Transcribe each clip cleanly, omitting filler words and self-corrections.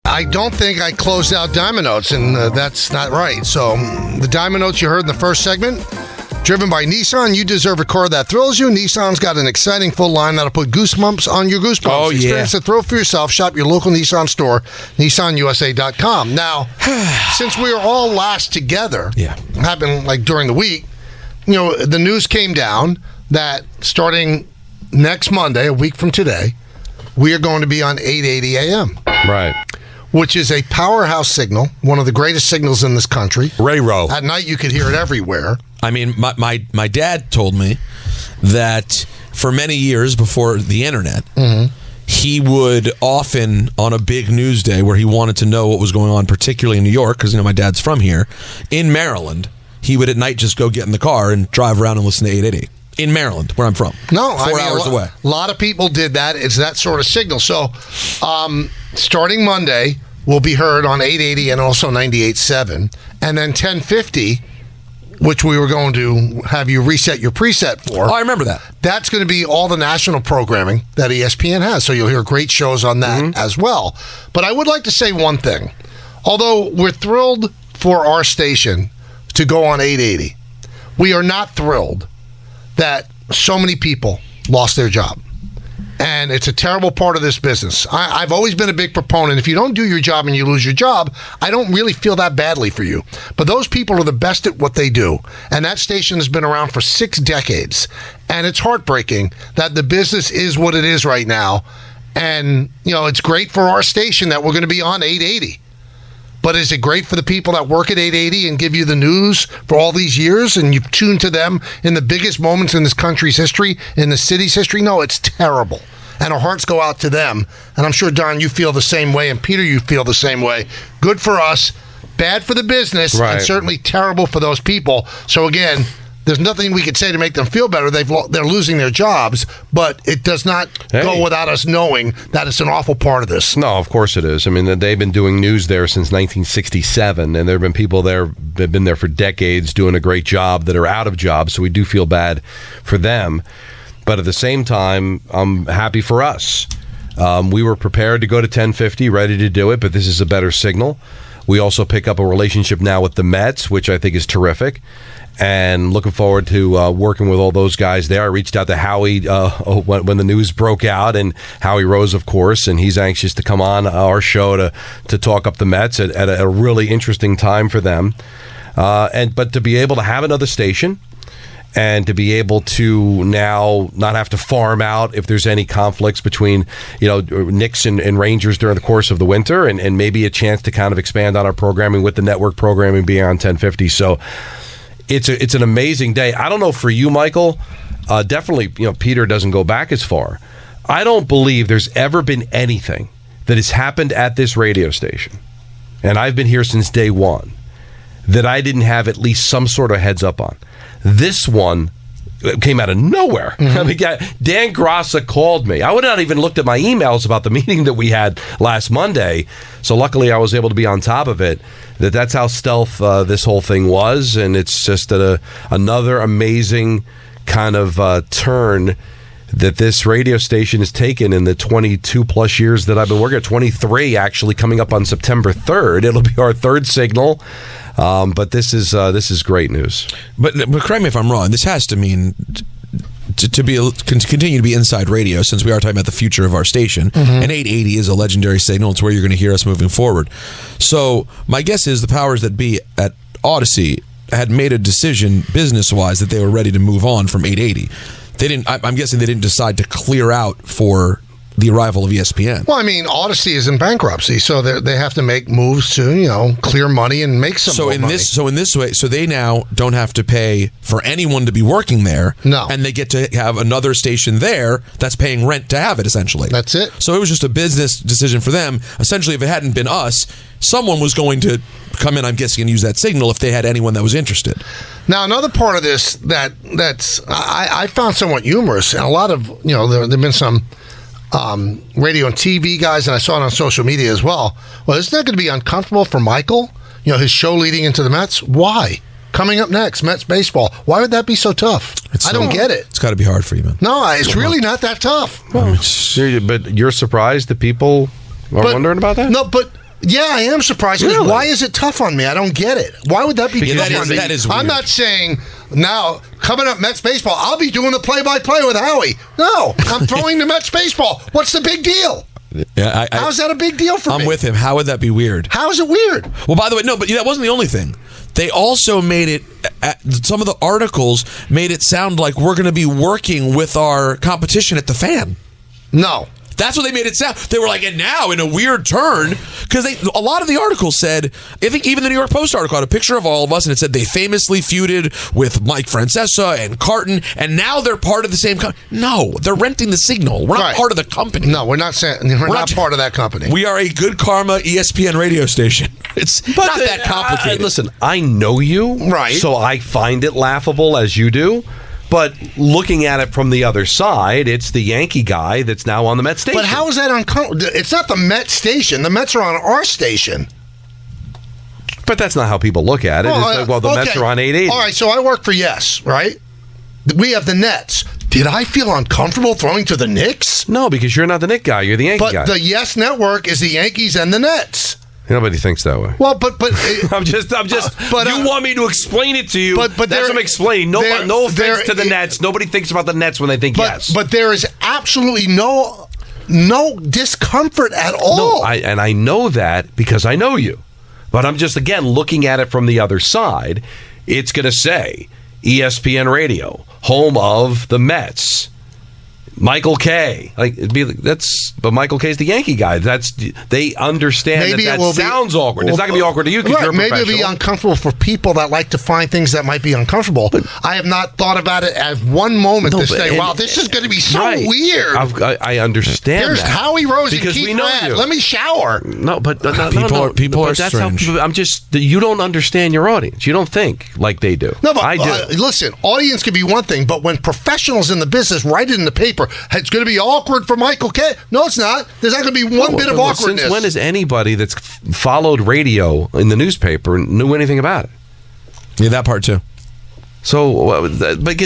I don't think I closed out Diamond Notes, and that's not right. So the Diamond Notes you heard in the first segment, driven by Nissan. You deserve a car that thrills you. Nissan's got an exciting full line that'll put goosebumps on your goosebumps. Oh, yeah. Experience the thrill for yourself. Shop your local Nissan store, nissanusa.com. Now, since we were all last together, happened like during the week, the news came down that starting next Monday, a week from today, we are going to be on 880 AM. Right. Which is a powerhouse signal, one of the greatest signals in this country. Ray-Ro. At night, you could hear it everywhere. I mean, my dad told me that for many years before the internet, he would often, on a big news day where he wanted to know what was going on, particularly in New York, because my dad's from here, in Maryland, he would at night just go get in the car and drive around and listen to 880. In Maryland, where I'm from. No, 4 hours away. A lot of people did that. It's that sort of signal. So, starting Monday, we'll be heard on 880 and also 98.7. And then 1050, which we were going to have you reset your preset for. Oh, I remember that. That's going to be all the national programming that ESPN has. So you'll hear great shows on that as well. But I would like to say one thing. Although we're thrilled for our station to go on 880, we are not thrilled that so many people lost their job. And it's a terrible part of this business. I've always been a big proponent. If you don't do your job and you lose your job, I don't really feel that badly for you. But those people are the best at what they do. And that station has been around for 6 decades. And it's heartbreaking that the business is what it is right now. And, it's great for our station that we're going to be on 880. But is it great for the people that work at 880 and give you the news for all these years and you've tuned to them in the biggest moments in this country's history, in the city's history? No, it's terrible. And our hearts go out to them. And I'm sure, Don, you feel the same way. And Peter, you feel the same way. Good for us, bad for the business, and certainly terrible for those people. So again, there's nothing we could say to make them feel better. They're losing their jobs, but it does not go without us knowing that it's an awful part of this. No, of course it is. I mean, they've been doing news there since 1967, and there have been people there that have been there for decades doing a great job that are out of jobs, so we do feel bad for them. But at the same time, I'm happy for us. We were prepared to go to 1050, ready to do it, but this is a better signal. We also pick up a relationship now with the Mets, which I think is terrific. And looking forward to working with all those guys there. I reached out to Howie when the news broke out, and Howie Rose, of course, and he's anxious to come on our show to talk up the Mets at a really interesting time for them. But to be able to have another station and to be able to now not have to farm out if there's any conflicts between Knicks and Rangers during the course of the winter, and maybe a chance to kind of expand on our programming with the network programming beyond 1050. So it's an amazing day. I don't know for you, Michael. Definitely, Peter doesn't go back as far. I don't believe there's ever been anything that has happened at this radio station, and I've been here since day one, that I didn't have at least some sort of heads up on. This one came out of nowhere. I mean, Dan Grassa called me. I would not even looked at my emails about the meeting that we had last Monday. So luckily I was able to be on top of it. That's how stealth this whole thing was. And it's just another amazing kind of turn that this radio station has taken in the 22 plus years that I've been working at. 23 actually, coming up on September 3rd. It'll be our third signal. But this is great news. But correct me if I'm wrong. This has to mean to continue to be inside radio, since we are talking about the future of our station. And 880 is a legendary signal. It's where you're going to hear us moving forward. So my guess is the powers that be at Audacy had made a decision business-wise that they were ready to move on from 880. They didn't. I'm guessing they didn't decide to clear out for the arrival of ESPN. Well, I mean, Audacy is in bankruptcy, so they have to make moves to clear money and make some more money. So in this way, so they now don't have to pay for anyone to be working there. No, and they get to have another station there that's paying rent to have it. Essentially, that's it. So it was just a business decision for them. Essentially, if it hadn't been us, someone was going to come in, I'm guessing, and use that signal if they had anyone that was interested. Now, another part of this that's I found somewhat humorous, and a lot of there have been some radio and TV guys, and I saw it on social media as well. Well, isn't that going to be uncomfortable for Michael? His show leading into the Mets? Why? Coming up next, Mets baseball. Why would that be so tough? I don't get it. It's got to be hard for you, man. No, it's really not that tough. Well, but you're surprised that people are wondering about that? No, but Yeah, I am surprised. Really? Why is it tough on me? I don't get it. Why would that be tough on me? That is weird. I'm not saying now, coming up Mets baseball, I'll be doing the play-by-play with Howie. No, I'm throwing the Mets baseball. What's the big deal? Yeah, How's that a big deal for me? I'm with him. How would that be weird? How is it weird? Well, by the way, no, but that wasn't the only thing. They also made it, some of the articles made it sound like we're going to be working with our competition at the Fan. No. That's what they made it sound. They were like, and now in a weird turn, because a lot of the articles said, I think even the New York Post article had a picture of all of us, and it said they famously feuded with Mike Francesa and Carton, and now they're part of the same company. No, they're renting the signal. We're not part of the company. No, we're not saying we're not part of that company. We are a Good Karma ESPN radio station. It's not that complicated. Listen, I know you, right? So I find it laughable as you do. But looking at it from the other side, it's the Yankee guy that's now on the Mets station. But how is that uncomfortable? It's not the Mets station. The Mets are on our station. But that's not how people look at it. It's like, the Mets are on 880. All right, so I work for Yes, right? We have the Nets. Did I feel uncomfortable throwing to the Knicks? No, because you're not the Knick guy. You're the Yankee guy. But the Yes Network is the Yankees and the Nets. Nobody thinks that way. Well, but I'm just. But you want me to explain it to you? But that's what I'm explaining. No offense to the Nets. Nobody thinks about the Nets when they think Yes. But there is absolutely no discomfort at all. No, and I know that because I know you. But I'm just again looking at it from the other side. It's going to say ESPN Radio, home of the Mets. Michael Kay, but Michael Kay's the Yankee guy. They understand maybe that sounds awkward. It's not going to be awkward to you because you're a professional. Maybe it'll be uncomfortable for people that like to find things that might be uncomfortable. But I have not thought about it at one moment to say, "Wow, this is going to be so weird." I understand. Here's that. Howie Rose because and Keith we know Radd. you. Let me shower. No, but people are that's strange. I'm just you don't understand your audience. You don't think like they do. No, but I do. Listen, audience can be one thing, but when professionals in the business write it in the paper, it's going to be awkward for Michael Kay. No, it's not. There's not going to be one bit of awkwardness. Since when has anybody that's followed radio in the newspaper knew anything about it? Yeah, that part too. So, but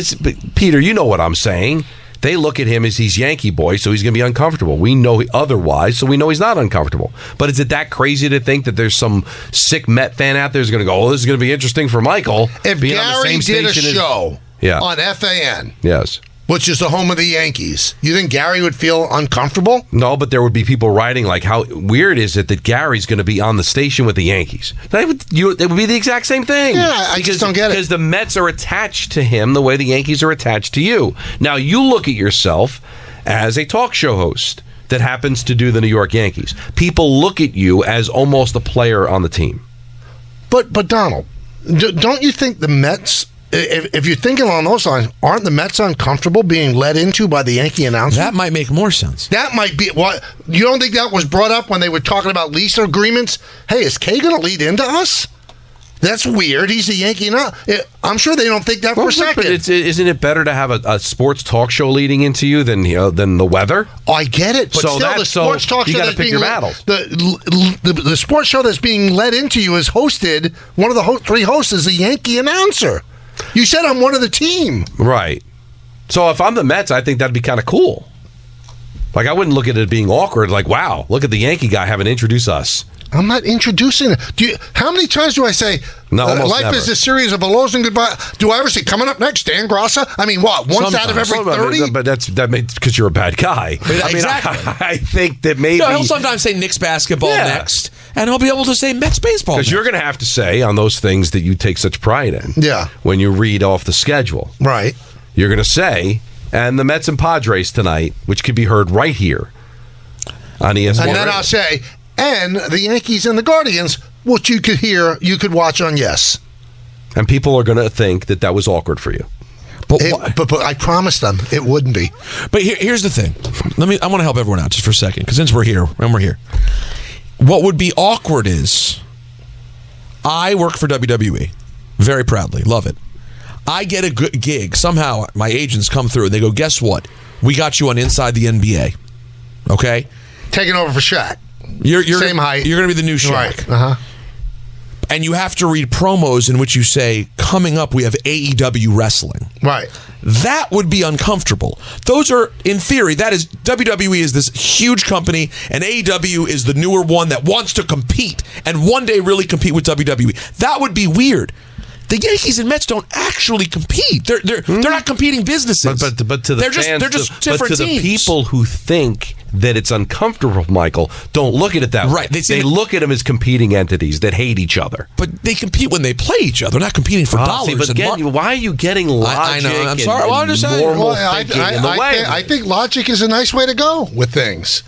Peter, you know what I'm saying. They look at him as he's Yankee boy, so he's going to be uncomfortable. We know otherwise, so we know he's not uncomfortable. But is it that crazy to think that there's some sick Met fan out there who's going to go, "Oh, this is going to be interesting for Michael"? If Gary did a show on FAN, yes, which is the home of the Yankees, you think Gary would feel uncomfortable? No, but there would be people writing like, how weird is it that Gary's going to be on the station with the Yankees? It would be the exact same thing. Yeah, I just don't get it. Because the Mets are attached to him the way the Yankees are attached to you. Now, you look at yourself as a talk show host that happens to do the New York Yankees. People look at you as almost a player on the team. But Donald, don't you think the Mets... If you're thinking along those lines, aren't the Mets uncomfortable being led into by the Yankee announcer? That might make more sense. That might be what you don't think that was brought up when they were talking about lease agreements? Hey, is Kay going to lead into us? That's weird. He's a Yankee now. I'm sure they don't think that for a second. But isn't it better to have a sports talk show leading into you than the weather? I get it, but still, the sports talk show that's being the sports show that's being led into you is hosted. One of the three hosts is a Yankee announcer. You said I'm one of the team. Right. So if I'm the Mets, I think that'd be kind of cool. Like, I wouldn't look at it being awkward. Like, wow, look at the Yankee guy having to introduce us. I'm not introducing it. How many times do I say, life never. is a series of hellos and goodbyes? Do I ever say, coming up next, Dan Grassa? I mean, what, once out of every 30? But that means because you're a bad guy. Exactly. I think that maybe... he'll sometimes say Knicks basketball next, and he'll be able to say Mets baseball because you're going to have to say on those things that you take such pride in. Yeah. When you read off the schedule. Right. You're going to say, and the Mets and Padres tonight, which could be heard right here on ESPN. And then I'll say... and the Yankees and the Guardians, which you could watch on Yes. And people are going to think that was awkward for you. But I promised them it wouldn't be. But here's the thing. I want to help everyone out just for a second, because since we're here, what would be awkward is I work for WWE, very proudly, love it. I get a good gig. Somehow my agents come through and they go, guess what? We got you on Inside the NBA. Okay? Taking over for Shaq. You're Same height. You're going to be the new Shaq. Right. Uh-huh. and you have to read promos in which you say, coming up, we have AEW wrestling. Right. That would be uncomfortable. Those are, in theory, that is, WWE is this huge company, and AEW is the newer one that wants to compete and one day really compete with WWE. That would be weird. The Yankees and Mets don't actually compete. They're not competing businesses. But to the they're fans, just different but to teams. the people who think that it's uncomfortable, Michael, don't look at it that way. Right. They look at them as competing entities that hate each other. But they compete when they play each other. They're not competing for dollars. But again, why are you getting logic I know. I'm sorry. and Well, I'm just saying. normal Well, thinking in the way? I think logic is a nice way to go with things.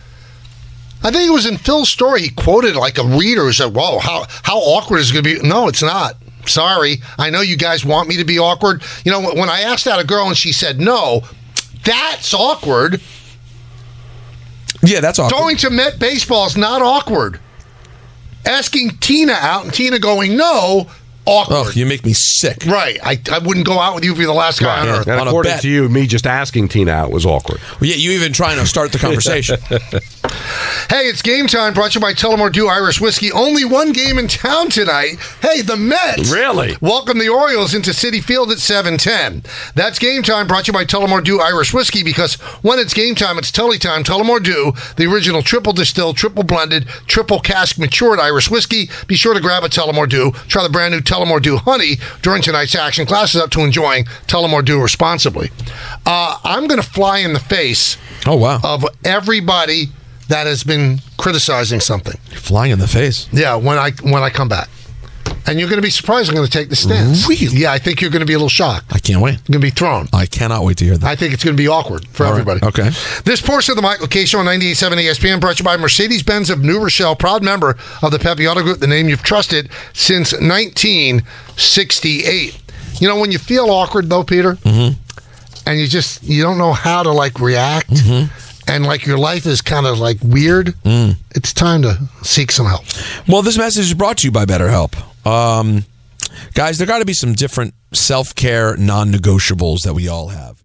I think it was in Phil's story. He quoted like a reader who said, "Whoa, how awkward is it going to be?" No, it's not. Sorry. I know you guys want me to be awkward. You know, when I asked out a girl and she said no, that's awkward. Yeah, that's awkward. Going to Met baseball is not awkward. Asking Tina out and Tina going no, awkward. Oh, you make me sick. Right. I wouldn't go out with you if you're the last guy on earth. And On a according bet. to you, me just asking Tina out was awkward. Well, yeah, you even trying to start the conversation. Hey, it's game time, brought to you by Tullamore Dew Irish Whiskey. Only one game in town tonight. Hey, the Mets Really? welcome the Orioles into Citi Field at 7:10. That's game time, brought to you by Tullamore Dew Irish Whiskey, because when it's game time, it's Tully time. Tullamore Dew, the original triple distilled, triple blended, triple cask matured Irish whiskey. Be sure to grab a Tullamore Dew. Try the brand new Tullamore Dew Honey during tonight's action. Glasses up to enjoying Tullamore Dew responsibly. I'm going to fly in the face Oh, wow. of everybody that has been criticizing something. Flying in the face. Yeah, when I come back. And you're going to be surprised I'm going to take the stance. Really? Yeah, I think you're going to be a little shocked. I can't wait. You're going to be thrown. I cannot wait to hear that. I think it's going to be awkward for All right. everybody. Okay. This portion of the Michael K. Show on 98.7 ESPN brought to you by Mercedes-Benz of New Rochelle, proud member of the Pepe Auto Group, the name you've trusted since 1968. You know, when you feel awkward, though, Peter, and you don't know how to, like, react, and, like, your life is kind of, like, weird, it's time to seek some help. Well, this message is brought to you by BetterHelp. Guys, there got to be some different self-care non-negotiables that we all have.